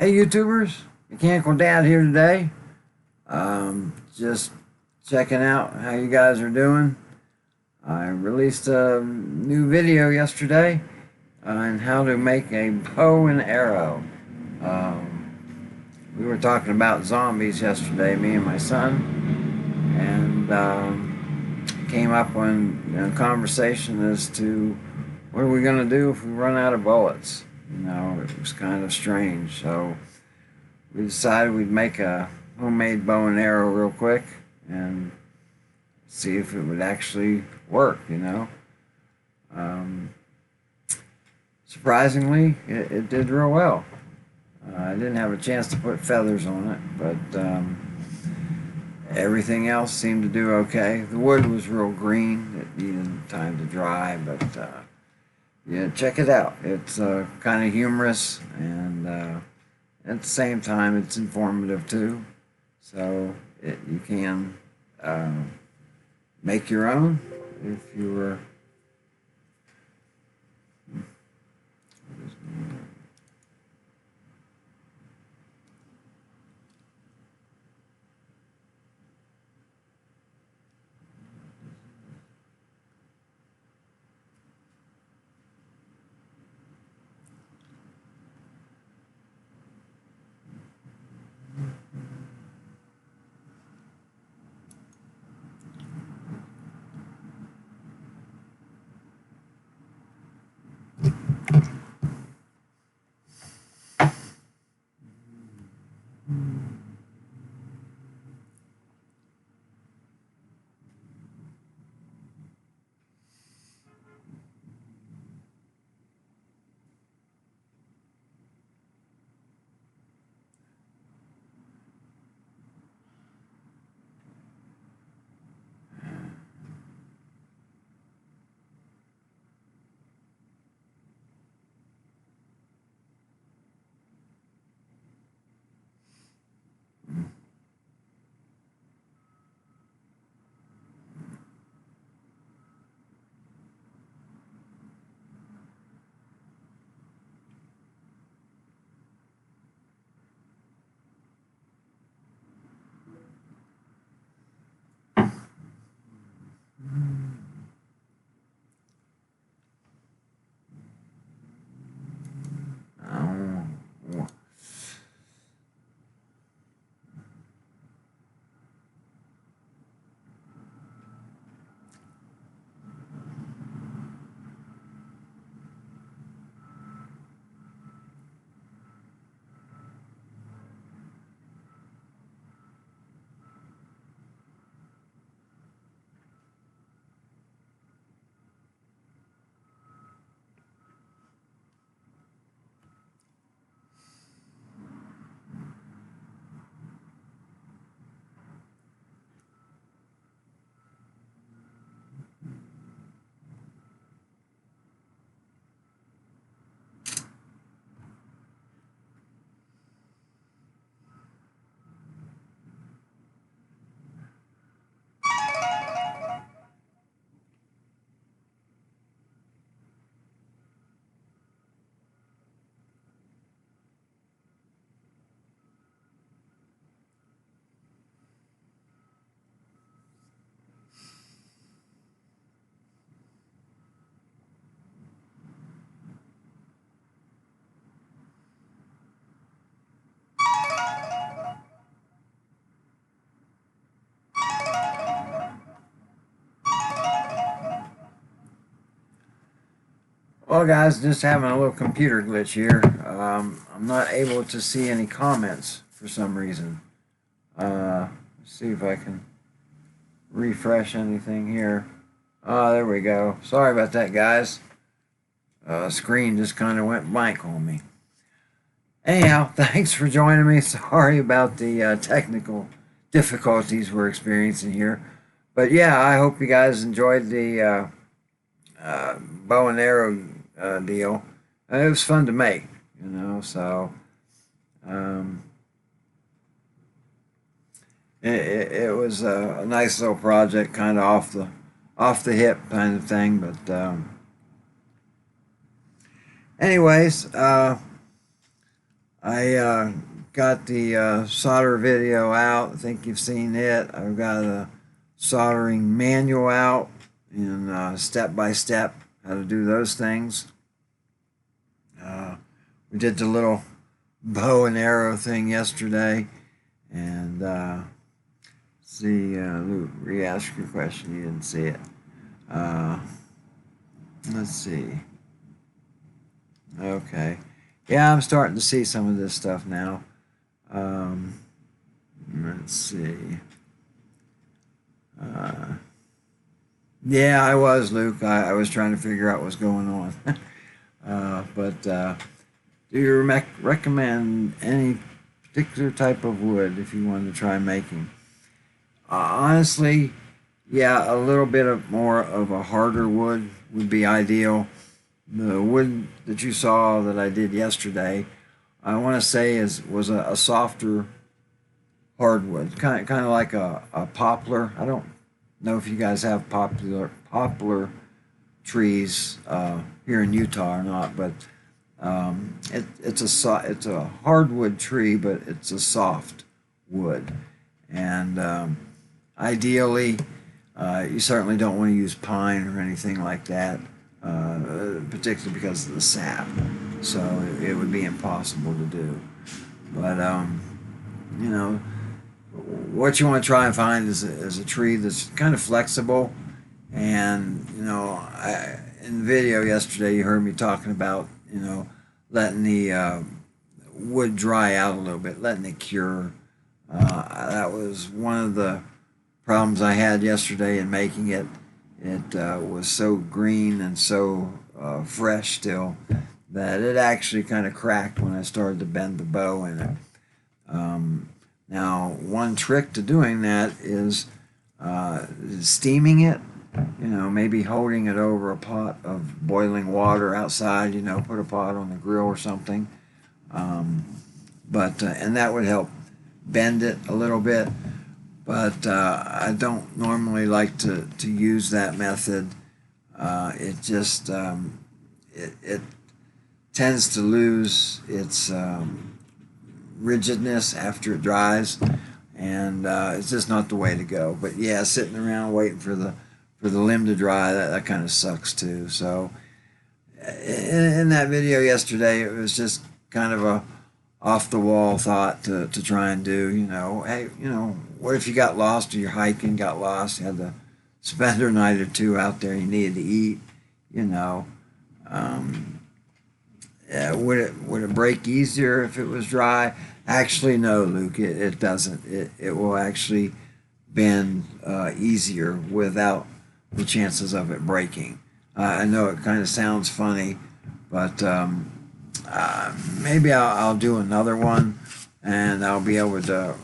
Hey YouTubers, Mechanical Dad here today. Just checking out how you guys are doing. I released a new video yesterday on how to make a bow and arrow. We were talking about zombies yesterday, me and my son, and came up on a conversation as to what are we going to do if we run out of bullets. You know, it was kind of strange, so we decided we'd make a homemade bow and arrow real quick and see if it would actually work, you know. Surprisingly, it did real well. I didn't have a chance to put feathers on it, but everything else seemed to do okay. The wood was real green. It needed time to dry, but yeah, check it out. It's kind of humorous, and at the same time, it's informative too. So you can make your own if you were. Well, guys, just having a little computer glitch here. I'm not able to see any comments for some reason. Let's see if I can refresh anything here. Oh, there we go. Sorry about that, guys. Screen just kind of went blank on me. Anyhow, thanks for joining me. Sorry about the technical difficulties we're experiencing here. But yeah, I hope you guys enjoyed the bow and arrow deal. It was fun to make, you know, so it was a nice little project, kind of off the hip kind of thing. But anyways, I got the solder video out. I think you've seen it. I've got a soldering manual out in step by step how to do those things. We did the little bow and arrow thing yesterday, and see, Luke, re-ask your question. You didn't see it. Uh, let's see. Okay. Yeah, I'm starting to see some of this stuff now. Um, let's see. Uh, yeah, I was, Luke. I was trying to figure out what's going on. But do you recommend any particular type of wood if you wanted to try making? Honestly, yeah, a little bit of more of a harder wood would be ideal. The wood that you saw that I did yesterday, I want to say was a softer hardwood, kind of like a poplar. I don't know if you guys have poplar trees here in Utah or not, but it's a hardwood tree, but it's a soft wood, and ideally, you certainly don't want to use pine or anything like that, particularly because of the sap. So it would be impossible to do. But you know, what you want to try and find is a tree that's kind of flexible. And in the video yesterday, you heard me talking about letting the wood dry out a little bit, letting it cure. That was one of the problems I had yesterday in making it. It was so green and so fresh still that it actually kind of cracked when I started to bend the bow in it. Now, one trick to doing that is steaming it. Maybe holding it over a pot of boiling water outside. Put a pot on the grill or something. But and that would help bend it a little bit. But I don't normally like to use that method. It just it tends to lose its rigidness after it dries, and it's just not the way to go. But yeah, sitting around waiting for the limb to dry, that kind of sucks too. So in that video yesterday, it was just kind of a off the wall thought to try and do. Hey, what if you got lost or you're hiking, got lost, you had to spend a night or two out there, you needed to eat, yeah, would it break easier if it was dry? Actually, no, Luke, it doesn't. It will actually bend easier without the chances of it breaking. I know it kind of sounds funny, but maybe I'll do another one, and I'll be able to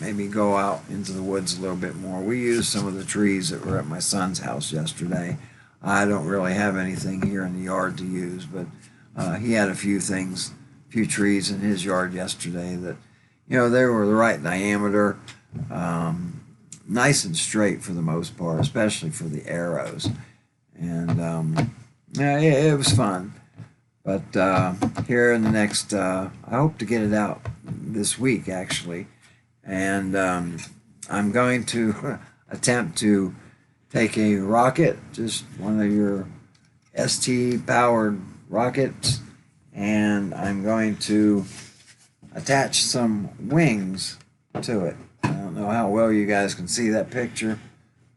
maybe go out into the woods a little bit more. We used some of the trees that were at my son's house yesterday. I don't really have anything here in the yard to use, but he had a few trees in his yard yesterday that, they were the right diameter, nice and straight for the most part, especially for the arrows. And yeah, it was fun. But here in the next, I hope to get it out this week actually, and I'm going to attempt to take a rocket, just one of your ST powered rockets, and I'm going to attach some wings to it. I don't know how well you guys can see that picture,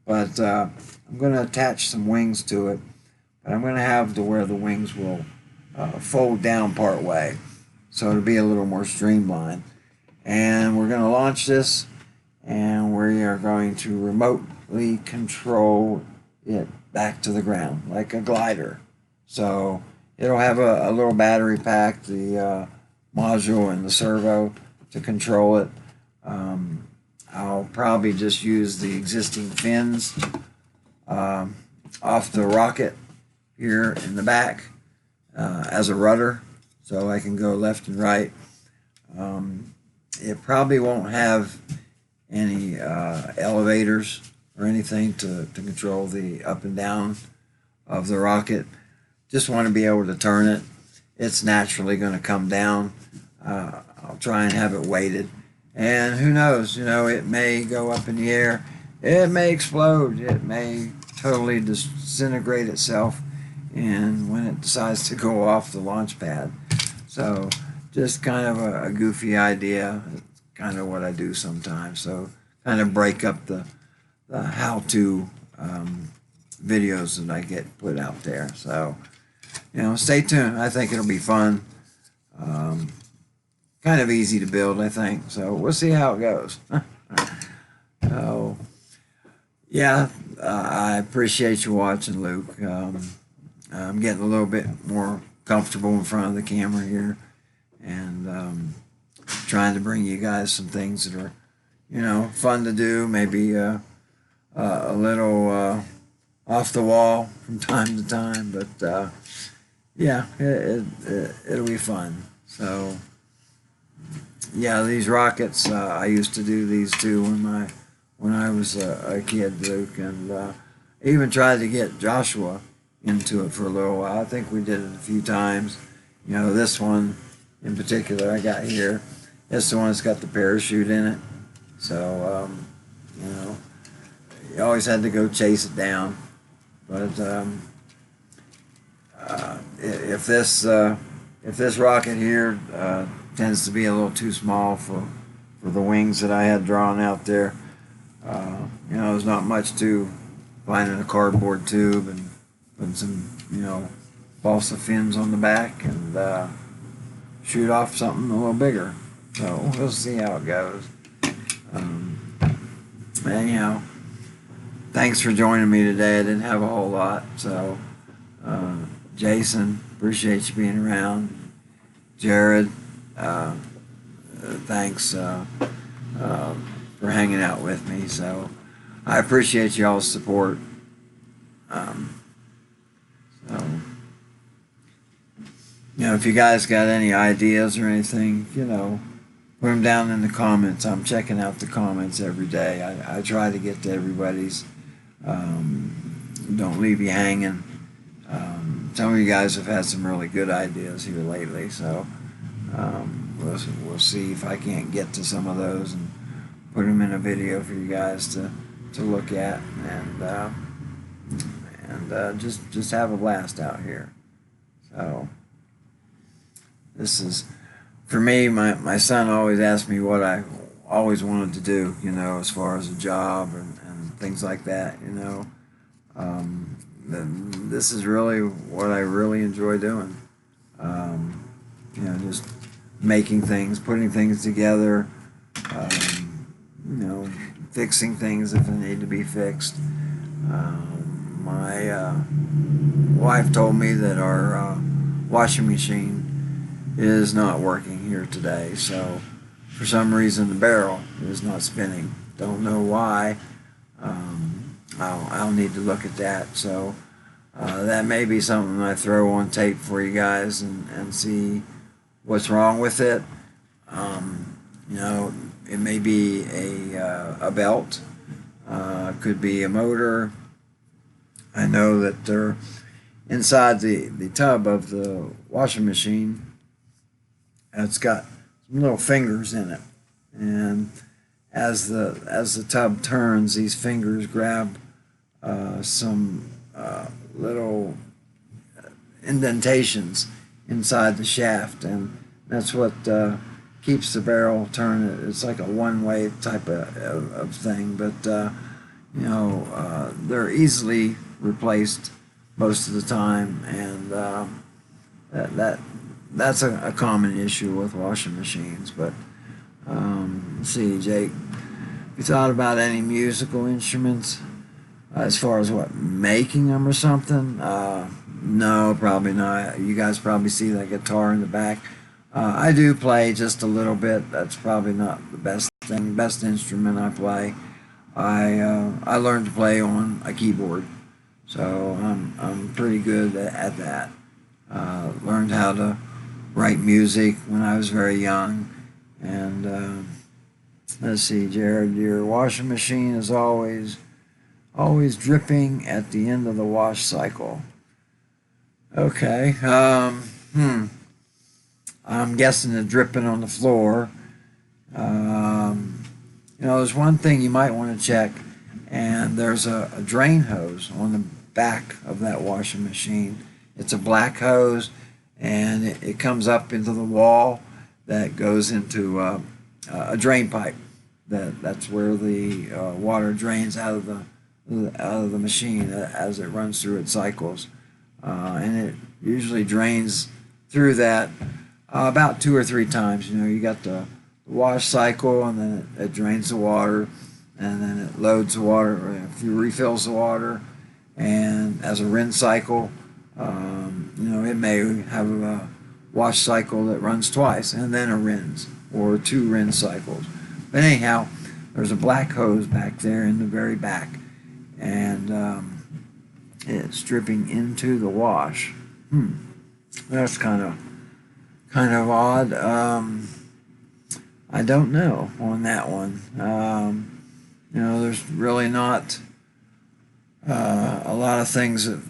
but I'm going to attach some wings to it, but I'm going to have to where the wings will fold down part way, so it'll be a little more streamlined. And we're going to launch this, and we are going to remotely control it back to the ground like a glider. So it'll have a little battery pack, the module and the servo to control it. I'll probably just use the existing fins off the rocket here in the back as a rudder, so I can go left and right. It probably won't have any elevators or anything to control the up and down of the rocket. Just want to be able to turn it. It's naturally going to come down. I'll try and have it weighted. And who knows, it may go up in the air. It may explode. It may totally disintegrate itself and when it decides to go off the launch pad. So just kind of a goofy idea. It's kind of what I do sometimes. So kind of break up the how-to videos that I get put out there. So, stay tuned. I think it'll be fun. Kind of easy to build, I think. So we'll see how it goes. So, yeah, I appreciate you watching, Luke. I'm getting a little bit more comfortable in front of the camera here, and trying to bring you guys some things that are, fun to do. Maybe a little off the wall from time to time, but yeah, it'll be fun. So yeah, these rockets, I used to do these too when I was a kid, Luke, and even tried to get Joshua into it for a little while. I think we did it a few times. This one in particular I got here, it's the one that's got the parachute in it. So you always had to go chase it down. But if this rocket here tends to be a little too small for the wings that I had drawn out there, there's not much to finding a cardboard tube and putting some balsa fins on the back and shoot off something a little bigger. So we'll see how it goes. Anyhow, thanks for joining me today. I didn't have a whole lot, so Jason, appreciate you being around. Jared, thanks for hanging out with me. So I appreciate y'all's support. So if you guys got any ideas or anything, put them down in the comments. I'm checking out the comments every day. I try to get to everybody's. Don't leave you hanging. Some of you guys have had some really good ideas here lately, so we'll see if I can't get to some of those and put them in a video for you guys to look at and just have a blast out here. So this is, for me, my son always asked me what I always wanted to do, as far as a job and things like that, this is really what I really enjoy doing. Just making things, putting things together, fixing things if they need to be fixed. My wife told me that our washing machine is not working here today, so for some reason the barrel is not spinning. Don't know why. I'll need to look at that. So that may be something I throw on tape for you guys and see what's wrong with it. It may be a belt. Could be a motor. I know that they're inside the tub of the washing machine. It's got some little fingers in it, and as the tub turns, these fingers grab some little indentations inside the shaft, and that's what keeps the barrel turning. It's like a one-way type of thing, but they're easily replaced most of the time, and that's a common issue with washing machines. But let's see, Jake, you thought about any musical instruments as far as what, making them or something? No, probably not. You guys probably see that guitar in the back. I do play just a little bit. That's probably not the best thing, best instrument I play. I learned to play on a keyboard, so I'm pretty good at that. Learned how to write music when I was very young, and let's see, Jared, your washing machine is always dripping at the end of the wash cycle. Okay. I'm guessing the dripping on the floor. There's one thing you might want to check, and there's a drain hose on the back of that washing machine. It's a black hose, and it comes up into the wall that goes into a drain pipe. That's where the water drains out of the machine as it runs through its cycles, and it usually drains through that about 2 or 3 times. You got the wash cycle, and then it drains the water, and then it loads the water, or refills the water, and as a rinse cycle, it may have a wash cycle that runs twice, and then a rinse, or 2 rinse cycles. But anyhow, there's a black hose back there in the very back, and it's dripping into the wash. That's kind of odd. I don't know on that one. There's really not a lot of things that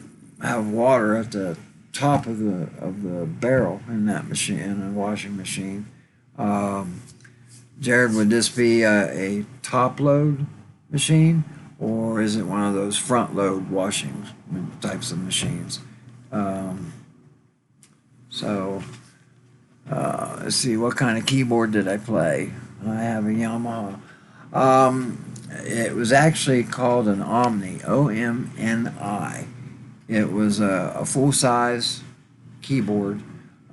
have water at the top of the barrel in that machine, in a washing machine. Jared, would this be a top load machine, or is it one of those front load washing types of machines? Let's see, what kind of keyboard did I play? I have a Yamaha. It was actually called an Omni, OMNI. It was a full-size keyboard.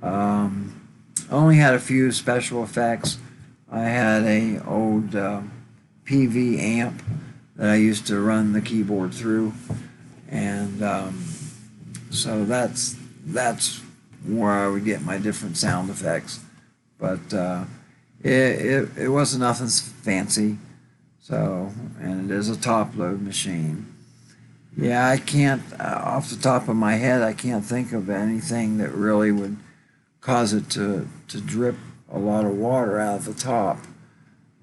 Only had a few special effects. I had a old PV amp that I used to run the keyboard through, and so that's where I would get my different sound effects. But it wasn't nothing fancy. So, and it is a top load machine. Yeah, I can't, off the top of my head, I can't think of anything that really would cause it to drip a lot of water out of the top.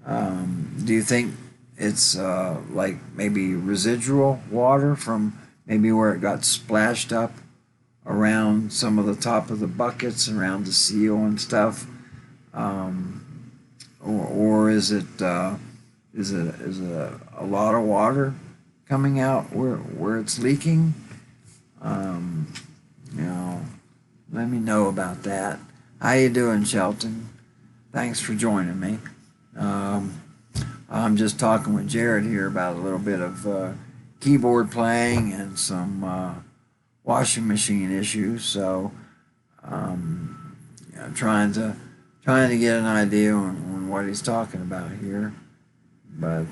Do you think it's like maybe residual water from maybe where it got splashed up around some of the top of the buckets, around the seal and stuff? Or is it a lot of water coming out where it's leaking? Let me know about that. How you doing, Shelton? Thanks for joining me. I'm just talking with Jared here about a little bit of keyboard playing and some washing machine issues. So trying to get an idea on what he's talking about here. But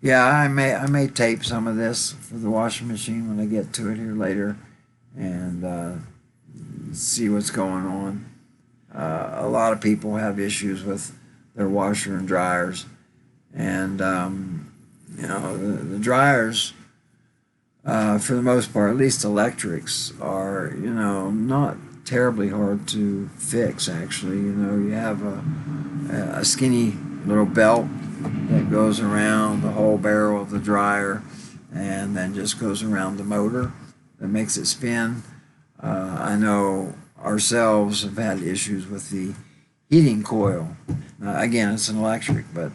yeah, I may tape some of this for the washing machine when I get to it here later, and see what's going on. A lot of people have issues with their washer and dryers, and the dryers, for the most part, at least electrics, are not terribly hard to fix. Actually, you have a skinny little belt that goes around the whole barrel of the dryer, and then just goes around the motor that makes it spin. I know ourselves have had issues with the heating coil. Again, it's an electric, but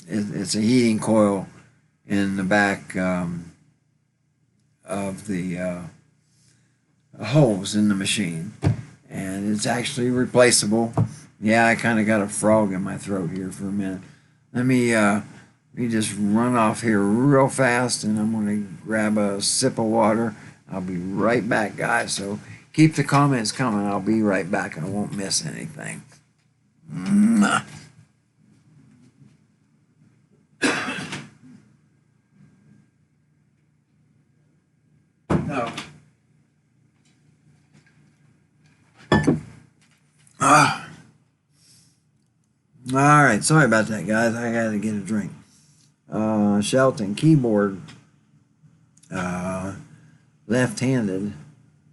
it's a heating coil in the back of the holes in the machine, and it's actually replaceable. Yeah, I kind of got a frog in my throat here for a minute. Let me just run off here real fast, and I'm going to grab a sip of water. I'll be right back, guys. So keep the comments coming. I'll be right back, and I won't miss anything. No. All right, sorry about that, guys. I got to get a drink. Shelton keyboard, left-handed,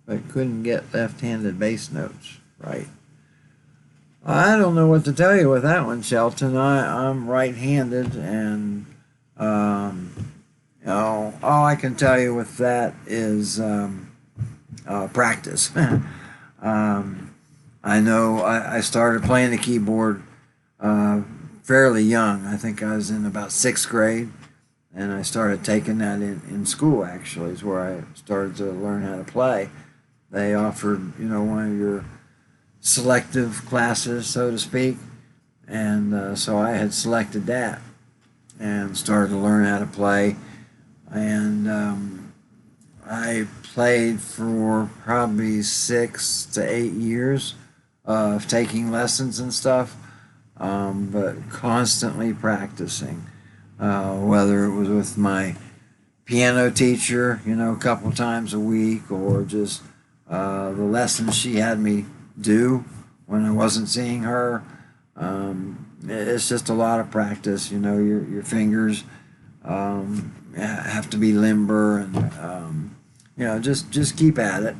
but couldn't get left-handed bass notes right. I don't know what to tell you with that one, Shelton. I'm right-handed, and all I can tell you with that is practice. I know I started playing the keyboard fairly young. I think I was in about sixth grade, and I started taking that in school. Actually, is where I started to learn how to play. They offered, one of your selective classes, so to speak, and so I had selected that and started to learn how to play. And I played for probably 6 to 8 years of taking lessons and stuff, but constantly practicing. Whether it was with my piano teacher, a couple times a week, or just the lessons she had me do when I wasn't seeing her. It's just a lot of practice. Your fingers have to be limber, and just keep at it.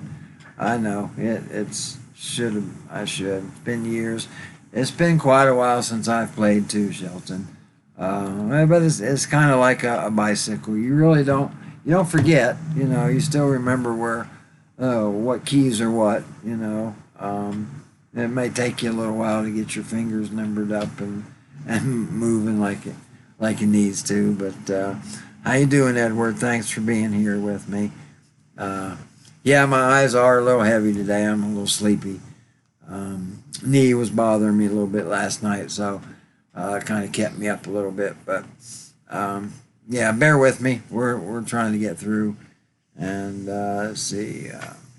I know it's should have I should. It's been years. It's been quite a while since I've played too, Shelton. But it's kind of like a bicycle. You don't forget. You still remember what keys are what. It may take you a little while to get your fingers limbered up and moving like it needs to. But how you doing, Edward? Thanks for being here with me. Yeah, my eyes are a little heavy today. I'm a little sleepy. Knee was bothering me a little bit last night, so it kind of kept me up a little bit. But yeah, bear with me. We're trying to get through. And let's see,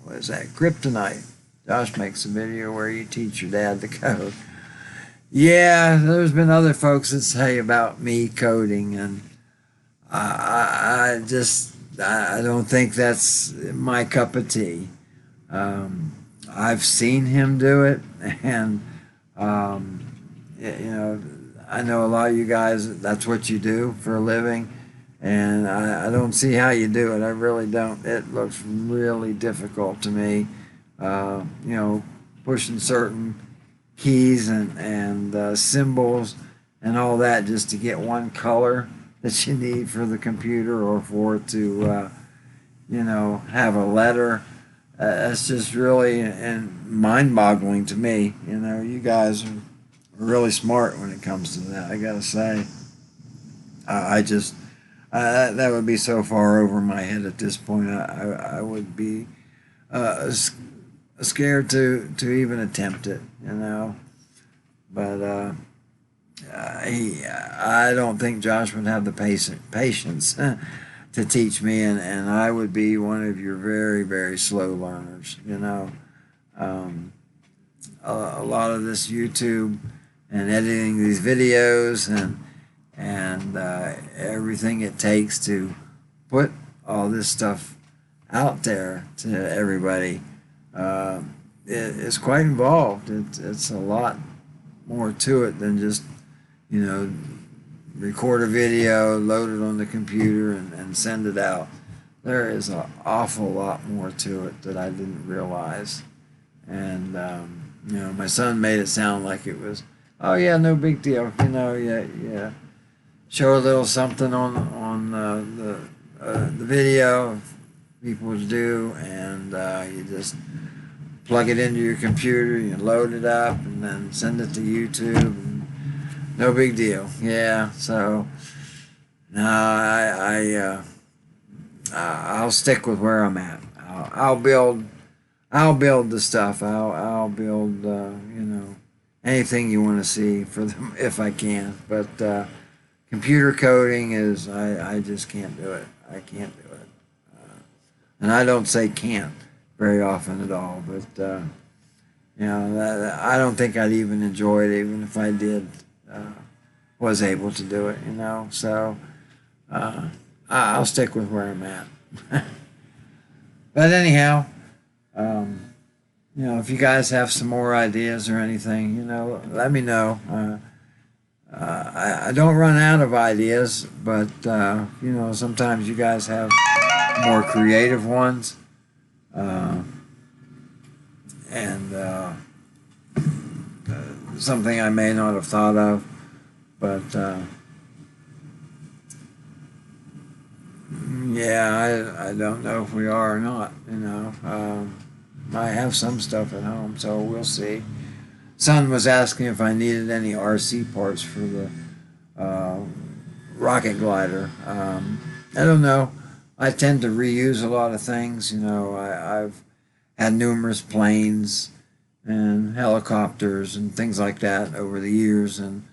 what is that? Kryptonite. Josh makes a video where you teach your dad to code. Yeah, there's been other folks that say about me coding, and I don't think that's my cup of tea. I've seen him do it, and I know a lot of you guys. That's what you do for a living, and I don't see how you do it. I really don't. It looks really difficult to me. Pushing certain keys and symbols and all that just to get one color that you need for the computer, or for it to have a letter. It's just really and mind-boggling to me. You guys are really smart when it comes to that. I gotta say, I just that would be so far over my head at this point. I would be scared to even attempt it. But I don't think Josh would have the patience to teach me, and I would be one of your very, very slow learners. A lot of this YouTube and editing these videos and everything it takes to put all this stuff out there to everybody is quite involved. It's a lot more to it than just record a video, load it on the computer, and send it out. There is an awful lot more to it that I didn't realize. And my son made it sound like it was, oh yeah, no big deal. Yeah. Show a little something on the video people do, and you just plug it into your computer, you load it up, and then send it to YouTube. And no big deal. Yeah. So no, I'll stick with where I'm at. I'll build the stuff. I'll build anything you want to see for them if I can. But computer coding is I just can't do it. I can't do it. And I don't say can't very often at all. But I don't think I'd even enjoy it even if I did was able to do it. So I'll stick with where I'm at. But anyhow, if you guys have some more ideas or anything, let me know. I don't run out of ideas, but sometimes you guys have more creative ones, and something I may not have thought of, but yeah, I don't know if we are or not. I have some stuff at home, so we'll see. Son was asking if I needed any RC parts for the uh, rocket glider. I don't know. I tend to reuse a lot of things. You know, I've had numerous planes and helicopters and things like that over the years, and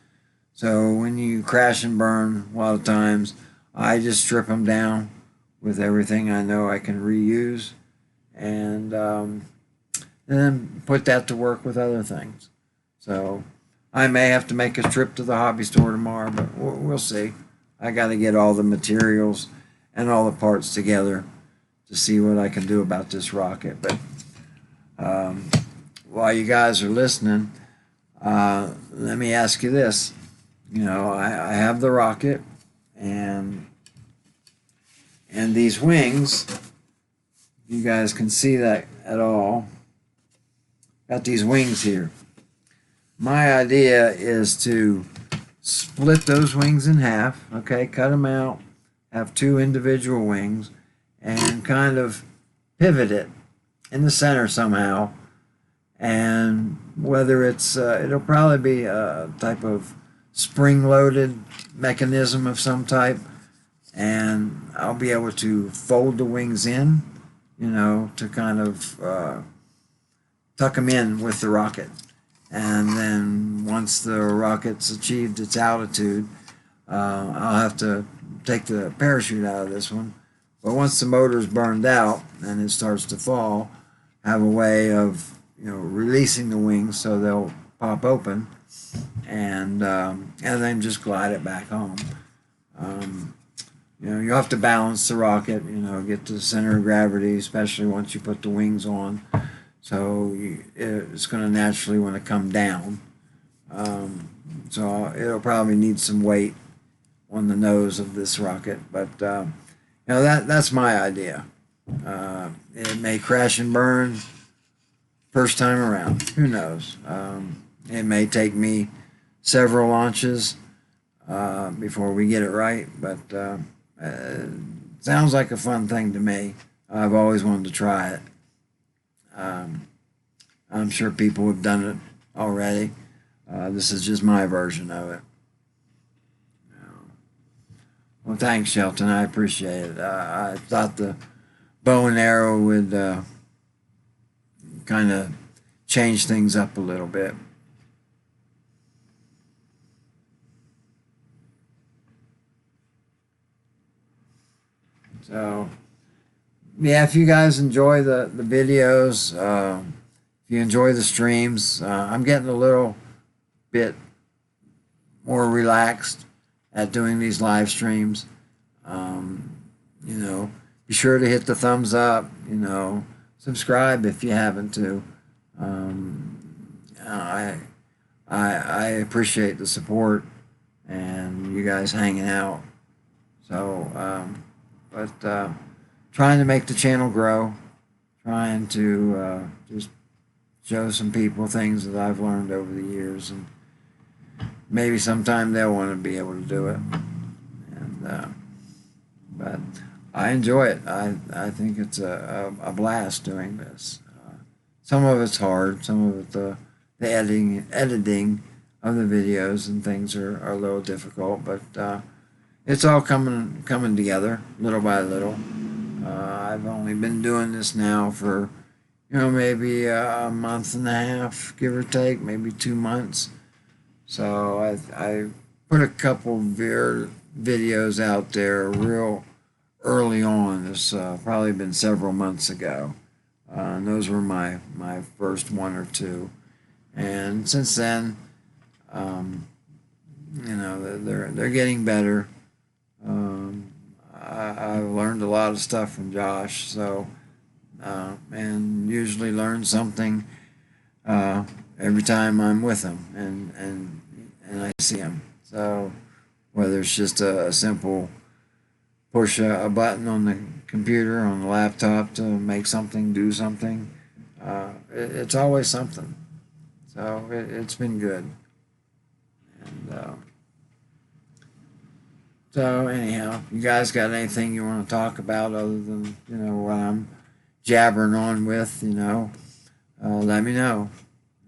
so when you crash and burn, a lot of times I just strip them down with everything I know I can reuse, and then put that to work with other things. So I may have to make a trip to the hobby store tomorrow, but we'll see. I got to get all the materials and all the parts together to see what I can do about this rocket. But um, while you guys are listening, let me ask you this. You know, I have the rocket and these wings. You guys can see that at all. Got these wings here. My idea is to split those wings in half, okay, cut them out, have two individual wings, and kind of pivot it in the center somehow. And whether it's, it'll probably be a type of spring-loaded mechanism of some type, and I'll be able to fold the wings in, you know, to kind of tuck them in with the rocket. And then once the rocket's achieved its altitude, I'll have to take the parachute out of this one. But once the motor's burned out and it starts to fall, have a way of, you know, releasing the wings so they'll pop open, and then just glide it back home. You know, you have to balance the rocket, you know, get to the center of gravity, especially once you put the wings on. So it's going to naturally want to come down. So it'll probably need some weight on the nose of this rocket. But, you know, that's my idea. It may crash and burn first time around. Who knows? It may take me several launches before we get it right. But sounds like a fun thing to me. I've always wanted to try it. I'm sure people have done it already. This is just my version of it. Well, thanks, Shelton. I appreciate it. I thought the bow and arrow would kind of change things up a little bit. So, yeah, if you guys enjoy the videos, if you enjoy the streams, I'm getting a little bit more relaxed at doing these live streams. You know, be sure to hit the thumbs up, you know, subscribe if you haven't to. I appreciate the support and you guys hanging out. So, trying to make the channel grow, trying to just show some people things that I've learned over the years, and maybe sometime they'll want to be able to do it. And but I enjoy it. I think it's a blast doing this. Some of it's hard. Some of it the editing of the videos and things are a little difficult, but it's all coming together little by little. I've only been doing this now for, you know, maybe a month and a half, give or take, maybe 2 months. So I put a couple videos out there real early on. It's probably been several months ago. And those were my first one or two. And since then, you know, they're getting better. I've learned a lot of stuff from Josh, so and usually learn something every time I'm with him and I see him. So whether it's just a simple push a button on the computer, on the laptop to make something do something, it's always something. So it's been good. And so anyhow, you guys got anything you want to talk about other than, you know, what I'm jabbering on with, let me know.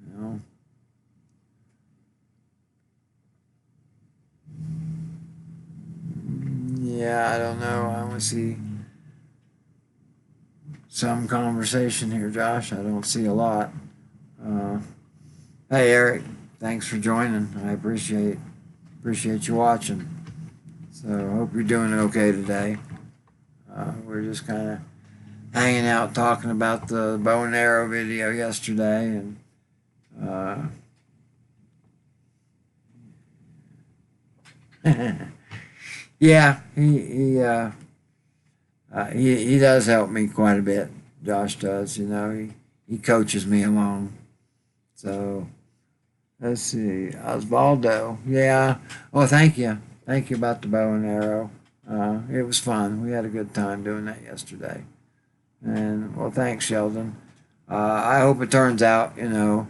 You know. Yeah, I don't know. I want to see some conversation here, Josh. I don't see a lot. Uh, hey, Eric, thanks for joining. I appreciate you watching. So hope you're doing okay today. We're just kind of hanging out talking about the bow and arrow video yesterday, and yeah, he does help me quite a bit. Josh does, he coaches me along. So let's see, Osvaldo. Yeah. Well, thank you about the bow and arrow. It was fun. We had a good time doing that yesterday. And well, thanks, Sheldon. I hope it turns out. Uh,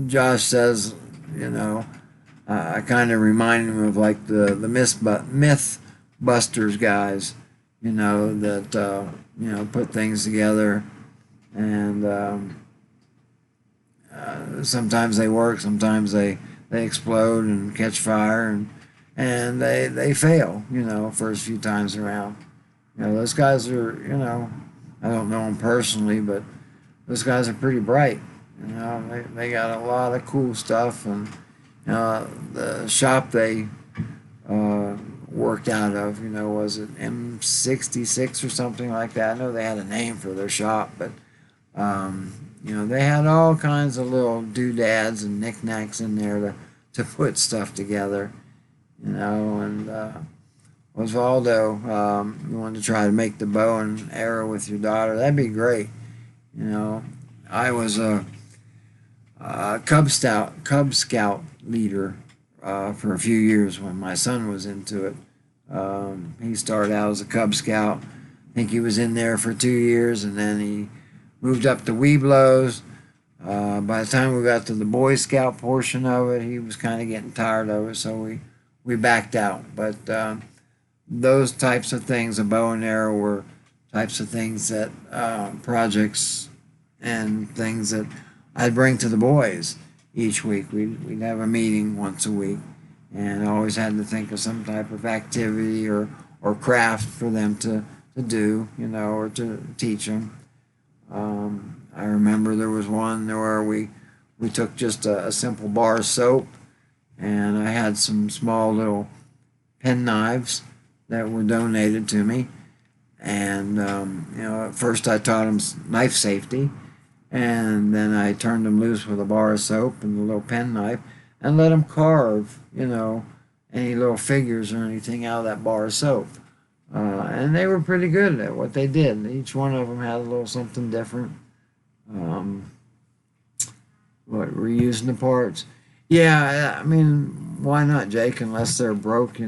Josh says, you know, I kind of remind him of like the Mythbusters guys, that put things together, and sometimes they work, sometimes they explode and catch fire, and they fail, first few times around. Those guys are, I don't know them personally, but those guys are pretty bright. They got a lot of cool stuff, and the shop they worked out of, was it M66 or something like that? I know they had a name for their shop, but they had all kinds of little doodads and knickknacks in there to put stuff together, and Osvaldo, you want to try to make the bow and arrow with your daughter, that'd be great. I was a Cub Scout leader for a few years when my son was into it. He started out as a Cub Scout. I think he was in there for 2 years, and then he moved up to Webelos. By the time we got to the Boy Scout portion of it, he was kind of getting tired of it, so we backed out. But those types of things, a bow and arrow, were types of things that projects and things that I'd bring to the boys each week. We'd have a meeting once a week, and I always had to think of some type of activity or craft for them to do, or to teach them. I remember there was one where we took just a simple bar of soap, and I had some small little pen knives that were donated to me. And, at first I taught them knife safety, and then I turned them loose with a bar of soap and a little pen knife and let them carve, any little figures or anything out of that bar of soap. And they were pretty good at what they did. Each one of them had a little something different. Reusing the parts? Yeah, I mean, why not, Jake? Unless they're broke,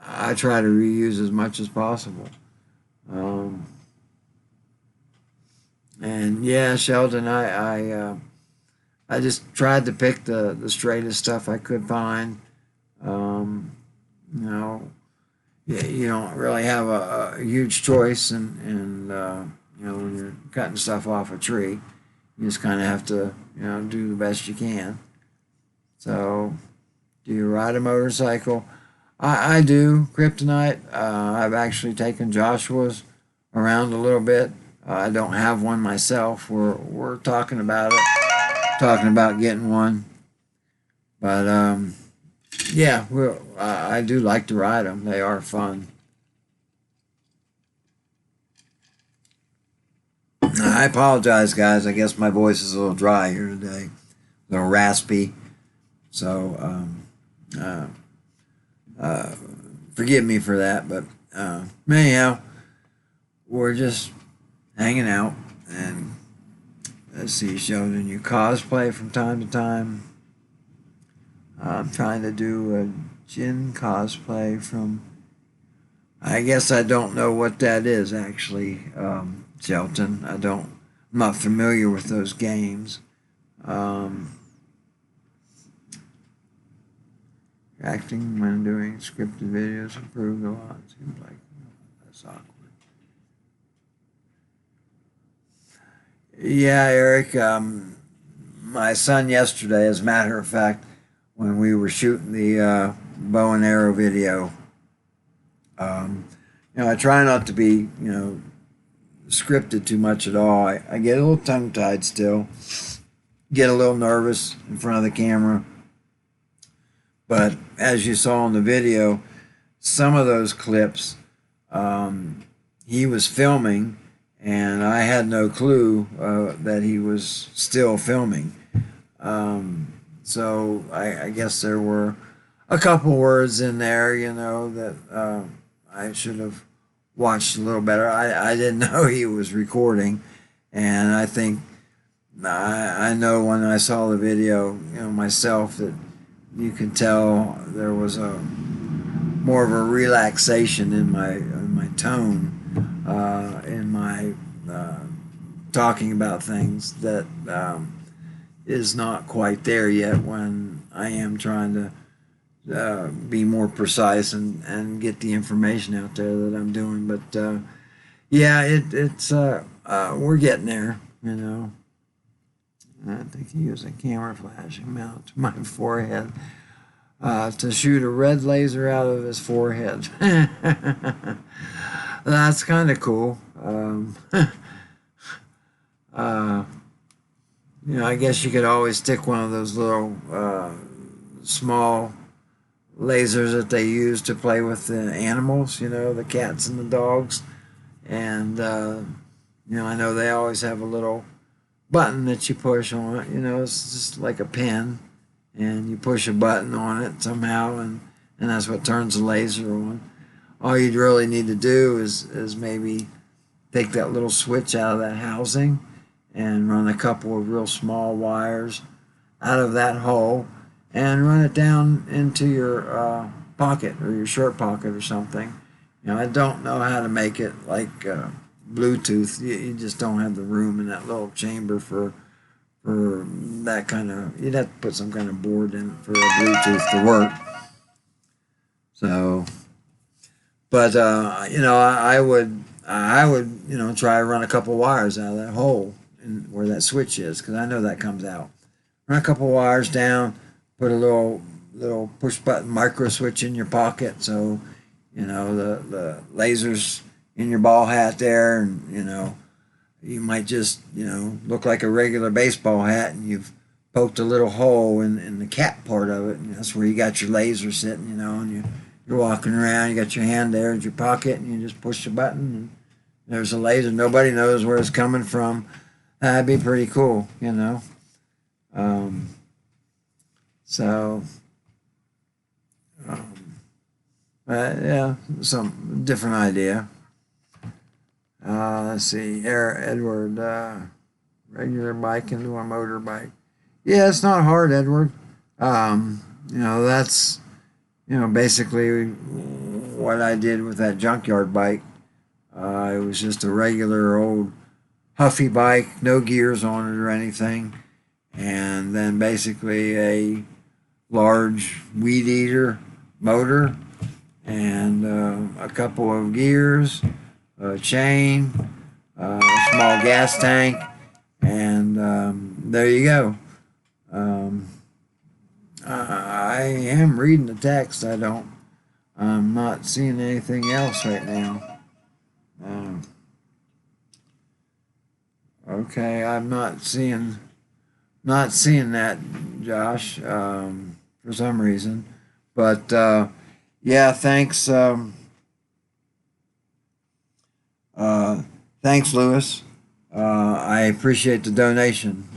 I try to reuse as much as possible. And yeah, Sheldon, I just tried to pick the straightest stuff I could find. You know, you don't really have a huge choice, and when you're cutting stuff off a tree, you just kind of have to do the best you can. So, do you ride a motorcycle? I do, Kryptonite. I've actually taken Joshua's around a little bit. I don't have one myself. We're talking about it, talking about getting one. But yeah, I do like to ride them. They are fun. I apologize, guys. I guess my voice is a little dry here today, a little raspy. So uh, uh, forgive me for that. But anyhow, we're just hanging out, and let's see, Sheldon, you cosplay from time to time. I'm trying to do a Jin cosplay from. I guess I don't know what that is actually, Shelton. I'm not familiar with those games. Um, Acting when doing scripted videos improved a lot. Seems like that's awkward. Yeah, Eric. My son yesterday, as a matter of fact, when we were shooting the bow and arrow video, um, I try not to be, scripted too much at all. I get a little tongue tied still, get a little nervous in front of the camera. But as you saw in the video, some of those clips he was filming, and I had no clue that he was still filming. So I guess there were a couple words in there, that I should have watched a little better. I didn't know he was recording, and I think I know when I saw the video, myself, that you could tell there was a more of a relaxation in my tone, in my talking about things that is not quite there yet when I am trying to be more precise and get the information out there that I'm doing. But yeah, it's we're getting there. I think he used a camera flash mount to my forehead to shoot a red laser out of his forehead. That's kind of cool. uh, I guess you could always stick one of those little small lasers that they use to play with the animals, the cats and the dogs. And, I know they always have a little button that you push on it. It's just like a pin, and you push a button on it somehow, and that's what turns the laser on. All you'd really need to do is maybe take that little switch out of that housing and run a couple of real small wires out of that hole and run it down into your pocket or your shirt pocket or something. I don't know how to make it like Bluetooth. You just don't have the room in that little chamber for that kind of. You'd have to put some kind of board in for a Bluetooth to work. So, but I would try to run a couple wires out of that hole and where that switch is, because I know that comes out. Run a couple wires down, put a little push button micro switch in your pocket, so the lasers in your ball hat there, and you might just look like a regular baseball hat, and you've poked a little hole in the cap part of it, and that's where you got your laser sitting, and you're walking around, you got your hand there in your pocket, and you just push the button, and there's a laser. Nobody knows where it's coming from. That'd be pretty cool, So, yeah, some different idea. Let's see, Edward, regular bike into a motorbike. Yeah, it's not hard, Edward. That's, basically what I did with that junkyard bike. It was just a regular old Huffy bike, no gears on it or anything. And then basically a large weed eater motor and a couple of gears, a chain, a small gas tank, and there you go. I am reading the text. I'm not seeing anything else right now. Okay, I'm not seeing that, Josh, for some reason. But yeah, thanks. Thanks, Lewis. I appreciate the donation.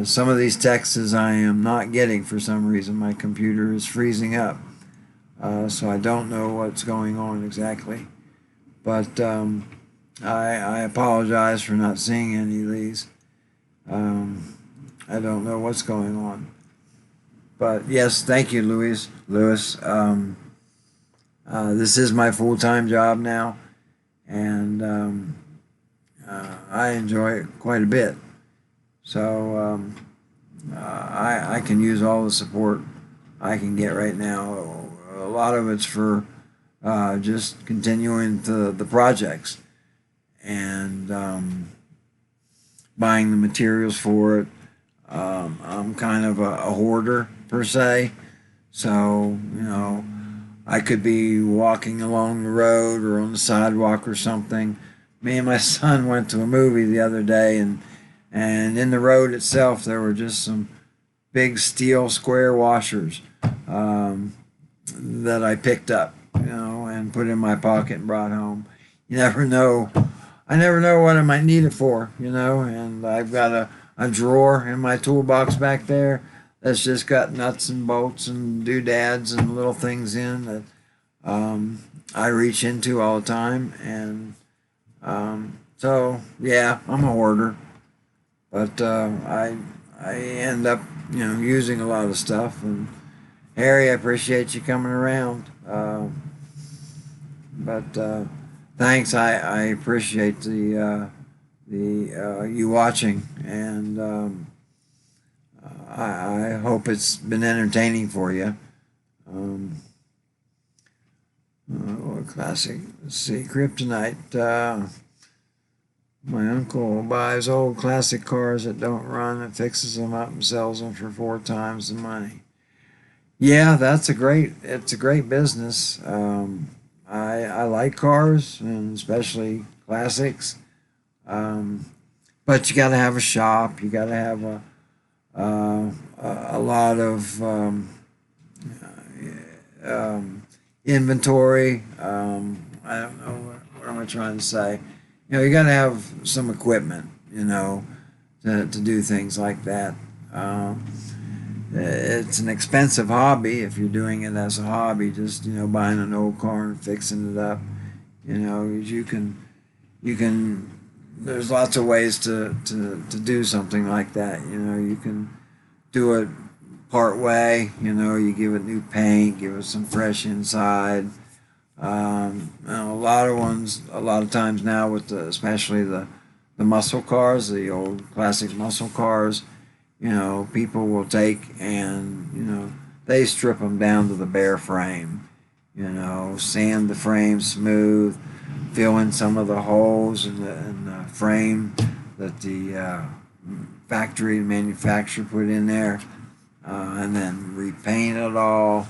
Some of these texts I am not getting for some reason. My computer is freezing up, so I don't know what's going on exactly. But I apologize for not seeing any of these. I don't know what's going on. But yes, thank you, Lewis. This is my full-time job now, and I enjoy it quite a bit. So I can use all the support I can get right now. A lot of it's for just continuing the projects, and buying the materials for it. I'm kind of a hoarder per se, so I could be walking along the road or on the sidewalk or something. Me and my son went to a movie the other day, and in the road itself there were just some big steel square washers um, that I picked up, and put in my pocket and brought home. You never know. I never know what I might need it for, and I've got a drawer in my toolbox back there that's just got nuts and bolts and doodads and little things in that I reach into all the time. And so, yeah, I'm a hoarder, but I end up, using a lot of stuff. And Harry, I appreciate you coming around. But thanks. I appreciate the you watching, and I hope it's been entertaining for you. Classic. Let's see, Kryptonite. My uncle buys old classic cars that don't run and fixes them up and sells them for 4 times the money. Yeah, it's a great business. I like cars, and especially classics. Um, but you got to have a shop. You got to have a lot of inventory. I don't know what am I trying to say. You got to have some equipment. To do things like that. It's an expensive hobby if you're doing it as a hobby. Just buying an old car and fixing it up. You can. There's lots of ways to do something like that. You can do it part way. You give it new paint, give it some fresh inside. A lot of times now with especially the muscle cars, the old classic muscle cars, people will take and they strip them down to the bare frame. Sand the frame smooth, fill in some of the holes in the frame that the factory manufacturer put in there, and then repaint it all.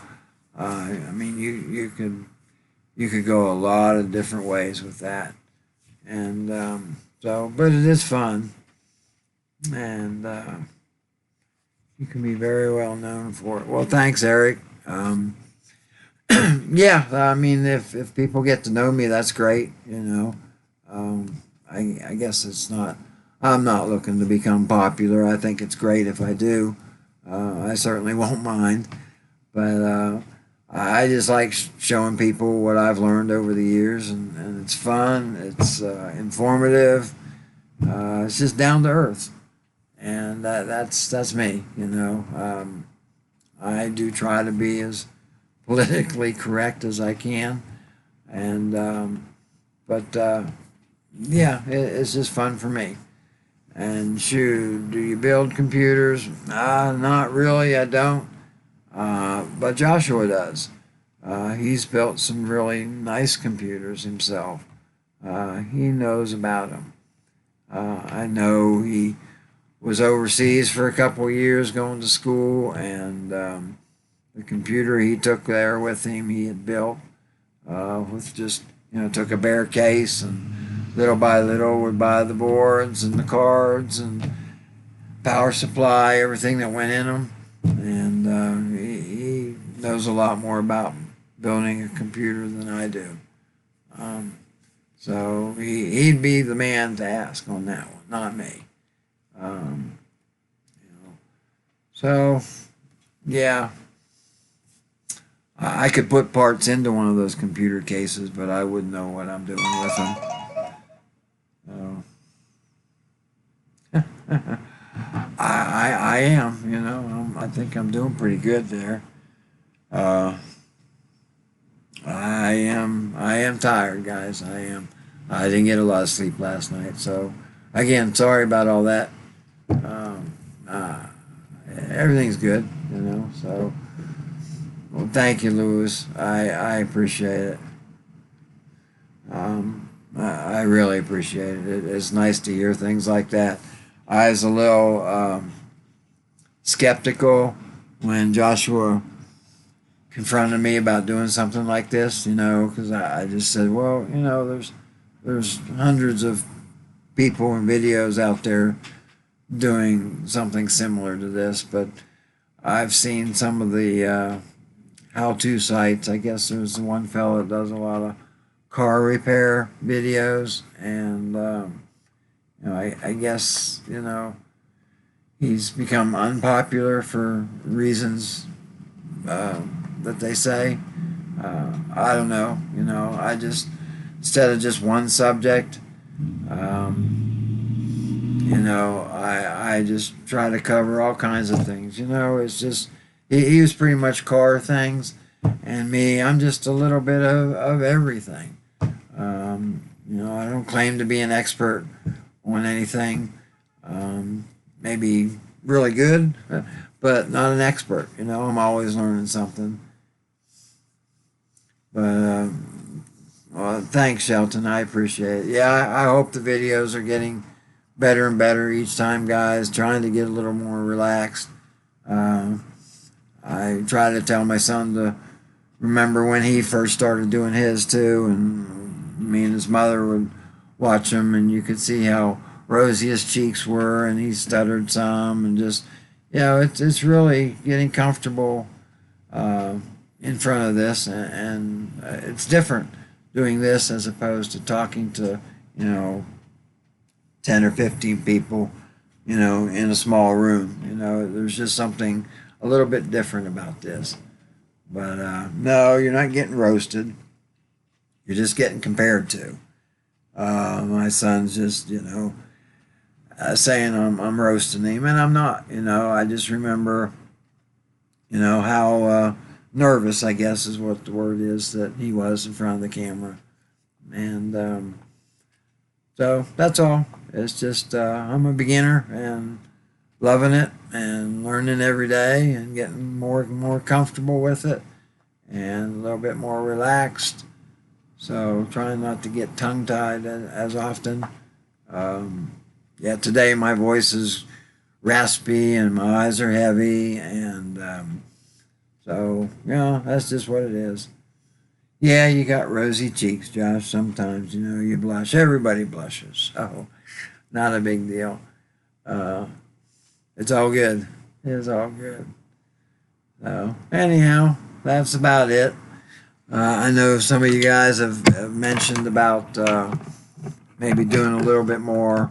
I mean, you could go a lot of different ways with that, and but it is fun, and you can be very well known for it. Well, thanks, Eric. Yeah, I mean, if people get to know me, that's great. I guess it's not. I'm not looking to become popular. I think it's great if I do. I certainly won't mind, but I just like showing people what I've learned over the years, and it's fun. It's informative. It's just down to earth, and that's me. I do try to be as politically correct as I can, and but yeah, it's just fun for me. And shoot, do you build computers? Not really. I don't. But Joshua does. He's built some really nice computers himself. He knows about them. I know he was overseas for a couple of years going to school, and the computer he took there with him he had built with just took a bare case, and little by little would buy the boards and the cards and power supply, everything that went in them, and he knows a lot more about building a computer than I do. So he'd be the man to ask on that one, not me. Um, so yeah, I could put parts into one of those computer cases, but I wouldn't know what I'm doing with them. So I am, I think I'm doing pretty good there. Uh, I am tired, guys. I am. I didn't get a lot of sleep last night, so again, sorry about all that. Um, uh, Everything's good, So, well, thank you, Louis. I appreciate it. I really appreciate it. It's nice to hear things like that. I was a little skeptical when Joshua confronted me about doing something like this, because I just said, well, there's hundreds of people and videos out there doing something similar to this, but I've seen some of the how-to sites. I guess there's one fellow that does a lot of car repair videos, and I guess he's become unpopular for reasons that they say. I don't know. I just, instead of just one subject, I just try to cover all kinds of things. It's just he was pretty much car things, and me, I'm just a little bit of everything. I don't claim to be an expert on anything. Maybe really good, but not an expert. I'm always learning something. But well, thanks, Shelton. I appreciate it. Yeah, I hope the videos are getting better and better each time, guys. Trying to get a little more relaxed. I try to tell my son to remember when he first started doing his too, and me and his mother would watch him, and you could see how rosy his cheeks were, and he stuttered some, and just it's really getting comfortable in front of this, and it's different doing this as opposed to talking to 10 or 15 people in a small room. There's just something a little bit different about this. But no, you're not getting roasted. You're just getting compared to. My son's just, saying I'm roasting him, and I'm not. I just remember, how nervous, I guess is what the word is, that he was in front of the camera. And so that's all. It's just I'm a beginner and loving it and learning every day and getting more and more comfortable with it and a little bit more relaxed. So trying not to get tongue-tied as often. Today my voice is raspy and my eyes are heavy, and so that's just what it is. Yeah, you got rosy cheeks, Josh. Sometimes you blush. Everybody blushes, so not a big deal. It's all good. It's all good. So anyhow, that's about it. I know some of you guys have mentioned about maybe doing a little bit more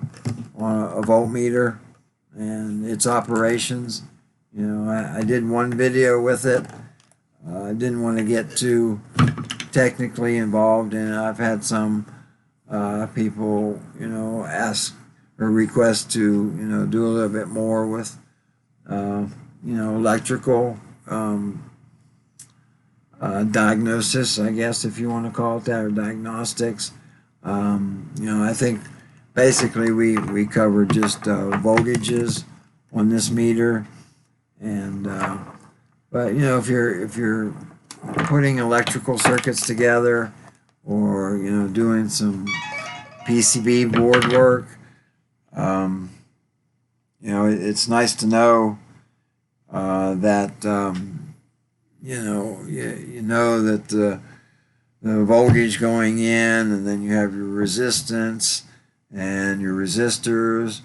on a voltmeter and its operations. I did one video with it. I didn't want to get too technically involved in it. I've had some people, ask or request to, do a little bit more with, electrical diagnosis, I guess, if you want to call it that, or diagnostics. I think basically we covered just voltages on this meter, and but if you're putting electrical circuits together, or doing some PCB board work, it's nice to know that you know that the voltage going in, and then you have your resistance and your resistors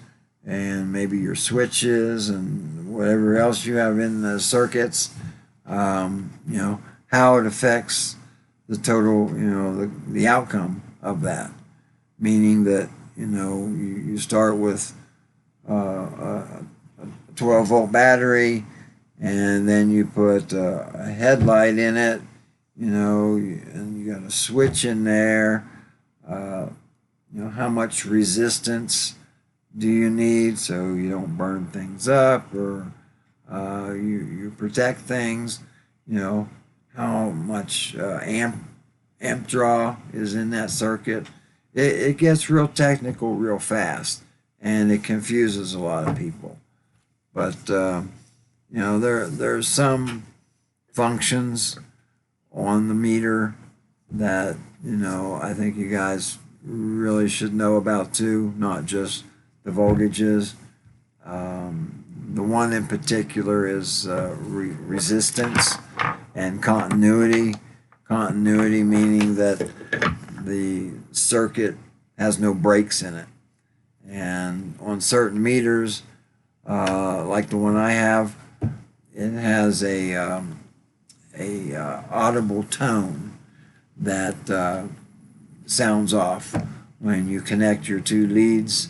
and maybe your switches and whatever else you have in the circuits, how it affects the total, the outcome of that. Meaning that, you start with a 12-volt battery, and then you put a headlight in it, and you got a switch in there. How much resistance do you need so you don't burn things up, or you protect things? How much amp draw is in that circuit. It gets real technical real fast, and it confuses a lot of people. But there's some functions on the meter that I think you guys really should know about too, not just the voltages. The one in particular is resistance and continuity. Continuity meaning that the circuit has no breaks in it. And on certain meters, like the one I have, it has a audible tone that sounds off when you connect your two leads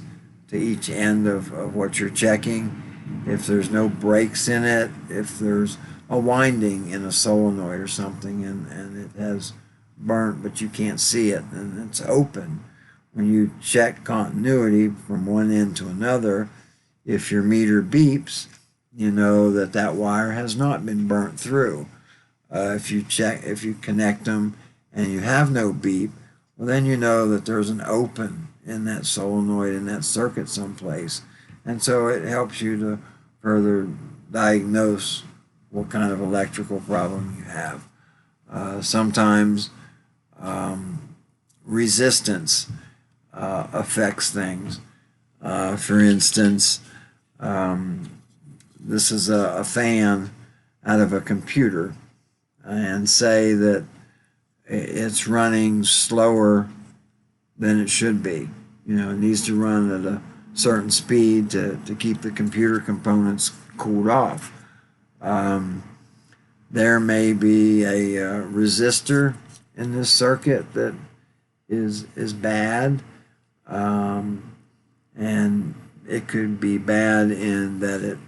to each end of what you're checking. If there's no breaks in it, if there's a winding in a solenoid or something and it has burnt but you can't see it and it's open, when you check continuity from one end to another, if your meter beeps, you know that that wire has not been burnt through. If you connect them and you have no beep, well then you know that there's an open in that solenoid in that circuit someplace, and so it helps you to further diagnose what kind of electrical problem you have. Sometimes resistance affects things. For instance, this is a fan out of a computer, and say that it's running slower than it should be. You know, it needs to run at a certain speed to keep the computer components cooled off. There may be a resistor in this circuit that is bad, and it could be bad in that it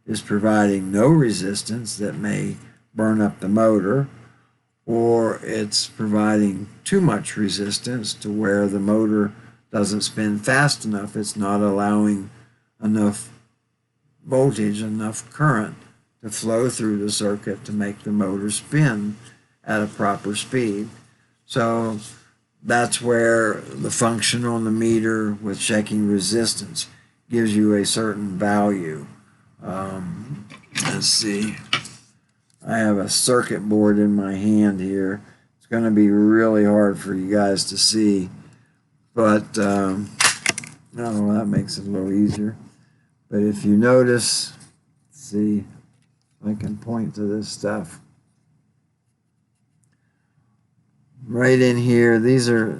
is providing no resistance that may burn up the motor, or it's providing too much resistance to where the motor doesn't spin fast enough. It's not allowing enough voltage, enough current to flow through the circuit to make the motor spin at a proper speed. So that's where the function on the meter with checking resistance gives you a certain value. Let's see. I have a circuit board in my hand here. It's going to be really hard for you guys to see, but oh, that makes it a little easier. But if you notice, see, I can point to this stuff. Right in here, these are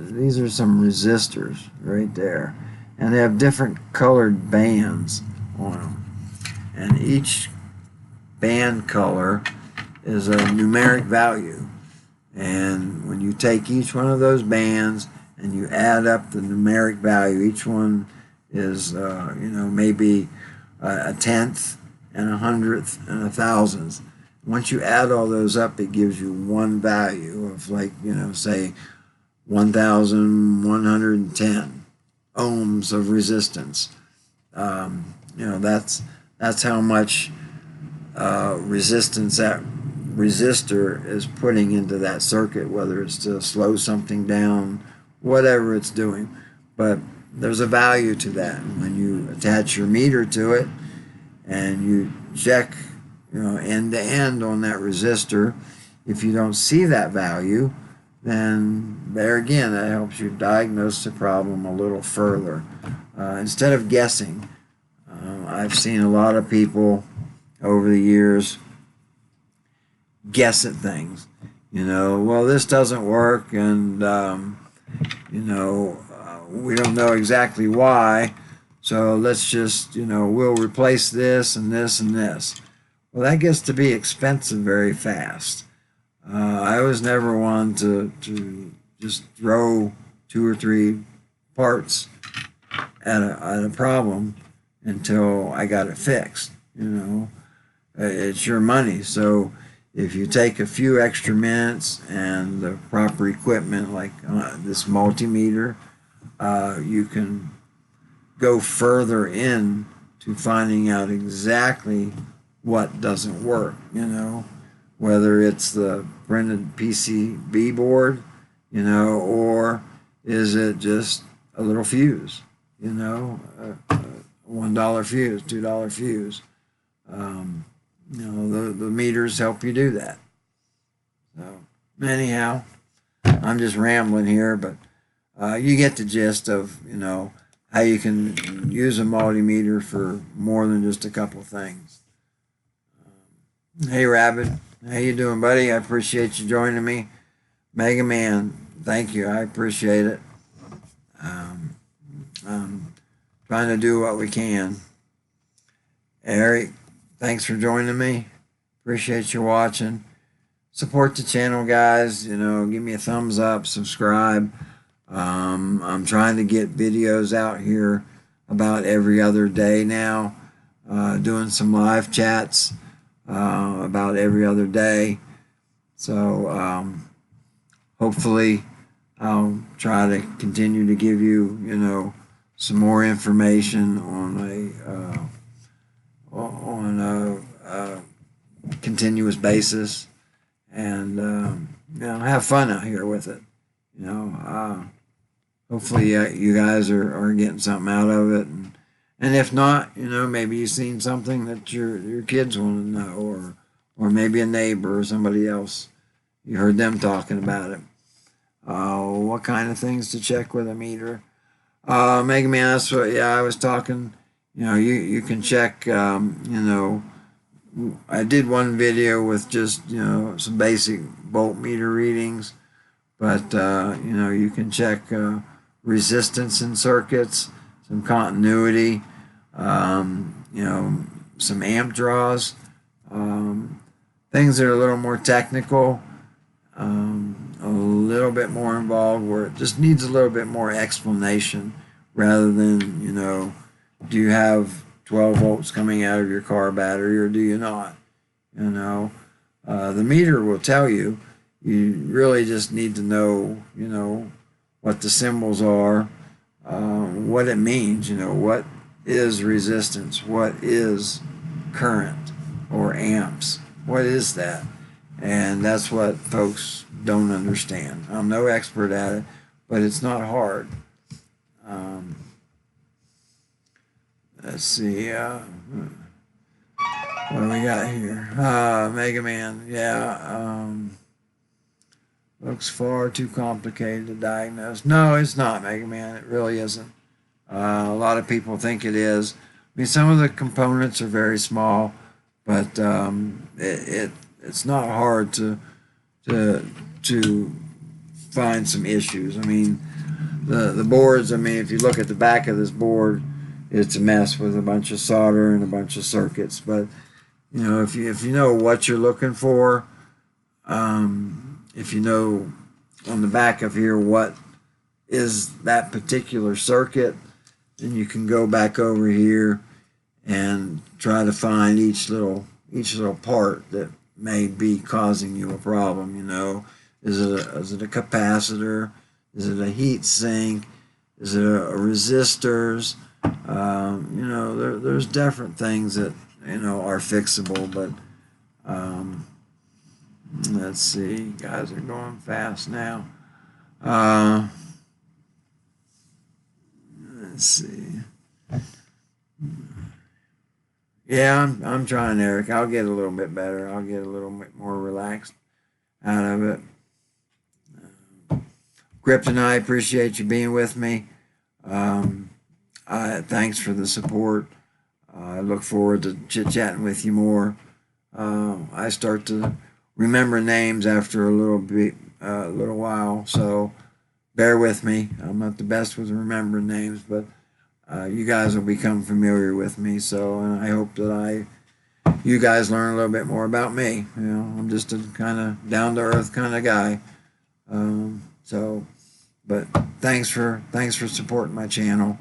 some resistors right there, and they have different colored bands on them, and each band color is a numeric value, and when you take each one of those bands and you add up the numeric value, each one is maybe a tenth and a hundredth and a thousandth. Once you add all those up, it gives you one value of, like, say 1,110 ohms of resistance. That's how much resistance that resistor is putting into that circuit, whether it's to slow something down, whatever it's doing. But there's a value to that. And when you attach your meter to it and you check end to end on that resistor, if you don't see that value, then there again, that helps you diagnose the problem a little further. Instead of guessing, I've seen a lot of people over the years guess at things. Well, this doesn't work, and we don't know exactly why, so let's just, we'll replace this and this and this. Well, that gets to be expensive very fast. I was never one to just throw 2 or 3 parts at a problem until I got it fixed. It's your money. So if you take a few extra minutes and the proper equipment, like this multimeter, you can go further in to finding out exactly what doesn't work, whether it's the printed PCB board, or is it just a little fuse, a $1 fuse, $2 fuse. The meters help you do that. So anyhow, I'm just rambling here, but you get the gist of, how you can use a multimeter for more than just a couple things. Hey Rabbit, how you doing, buddy? I appreciate you joining me. Mega Man, thank you. I appreciate it. I'm trying to do what we can. Eric, thanks for joining me. Appreciate you watching. Support the channel, guys. You know, give me a thumbs up, subscribe. I'm trying to get videos out here about every other day now, doing some live chats about every other day. So hopefully I'll try to continue to give you, you know, some more information on a continuous basis, and you know, have fun out here with it. You know, hopefully you guys are getting something out of it, and if not, you know, maybe you've seen something that your kids want to know, or maybe a neighbor or somebody else, you heard them talking about it. What kind of things to check with a meter? Mega Man, that's what, yeah, I was talking. You know, you can check. You know, I did one video with just, you know, some basic voltmeter readings, but you know, you can check resistance in circuits, some continuity, you know, some amp draws, things that are a little more technical, a little bit more involved, where it just needs a little bit more explanation rather than, you know, do you have 12 volts coming out of your car battery or do you not? You know, the meter will tell you. You really just need to know, you know, what the symbols are, what it means, you know, what is resistance, what is current or amps, what is that? And that's what folks don't understand. I'm no expert at it, but it's not hard. Let's see, what do we got here? Mega Man, yeah. Looks far too complicated to diagnose. No, it's not, Mega Man. It really isn't. A lot of people think it is. I mean, some of the components are very small, but it's not hard to find some issues. I mean, the boards. I mean, if you look at the back of this board, it's a mess with a bunch of solder and a bunch of circuits. But you know, if you know what you're looking for, if you know on the back of here what is that particular circuit, then you can go back over here and try to find each little part that may be causing you a problem. You know, is it a capacitor? Is it a heat sink? Is it a resistors? You know, there's different things that, you know, are fixable, but let's see, guys are going fast now. Let's see. Yeah, I'm trying, Eric. I'll get a little bit better. I'll get a little bit more relaxed out of it. Kryptonite, appreciate you being with me. Thanks for the support. I look forward to chit-chatting with you more. I start to remember names after a little while, so bear with me. I'm not the best with remembering names, but you guys will become familiar with me. So, and I hope that you guys learn a little bit more about me. You know, I'm just a kind of down-to-earth kind of guy. But thanks for supporting my channel.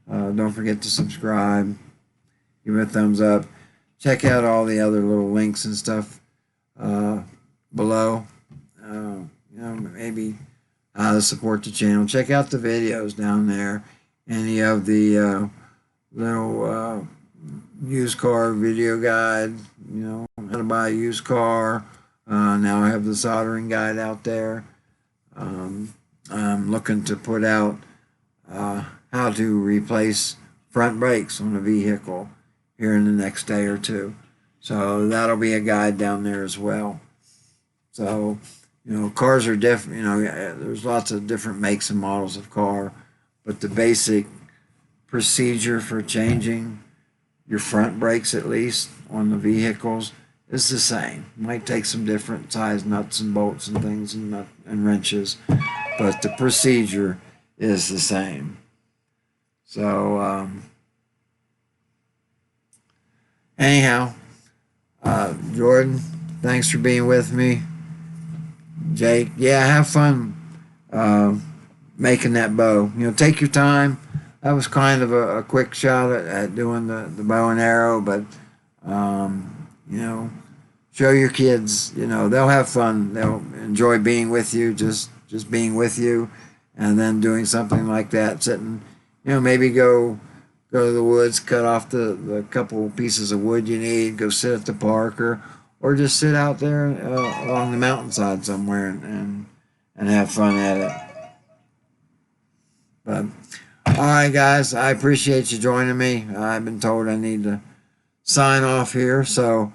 Don't forget to subscribe, give it a thumbs up. Check out all the other little links and stuff below. You know, maybe how to support the channel. Check out the videos down there. Any of the little used car video guide. You know, how to buy a used car. Now I have the soldering guide out there. I'm looking to put out how to replace front brakes on a vehicle here in the next day or two. So that'll be a guide down there as well. So, you know, cars are different. You know, there's lots of different makes and models of car, but the basic procedure for changing your front brakes, at least on the vehicles, is the same. Might take some different size nuts and bolts and things and wrenches, but the procedure is the same. So anyhow, Jordan, thanks for being with me. Jake, yeah, have fun making that bow. Take your time. That was kind of a quick shot at doing the bow and arrow, but show your kids. They'll have fun. They'll enjoy being with you, just being with you, and then doing something like that. Sitting, maybe go to the woods, cut off the couple pieces of wood you need, go sit at the park, or just sit out there along the mountainside somewhere and have fun at it. But all right, guys, I appreciate you joining me. I've been told I need to sign off here, so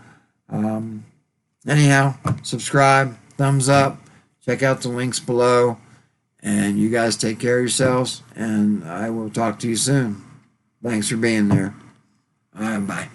anyhow, subscribe, thumbs up, check out the links below, and you guys take care of yourselves, and I will talk to you soon. Thanks for being there. Bye.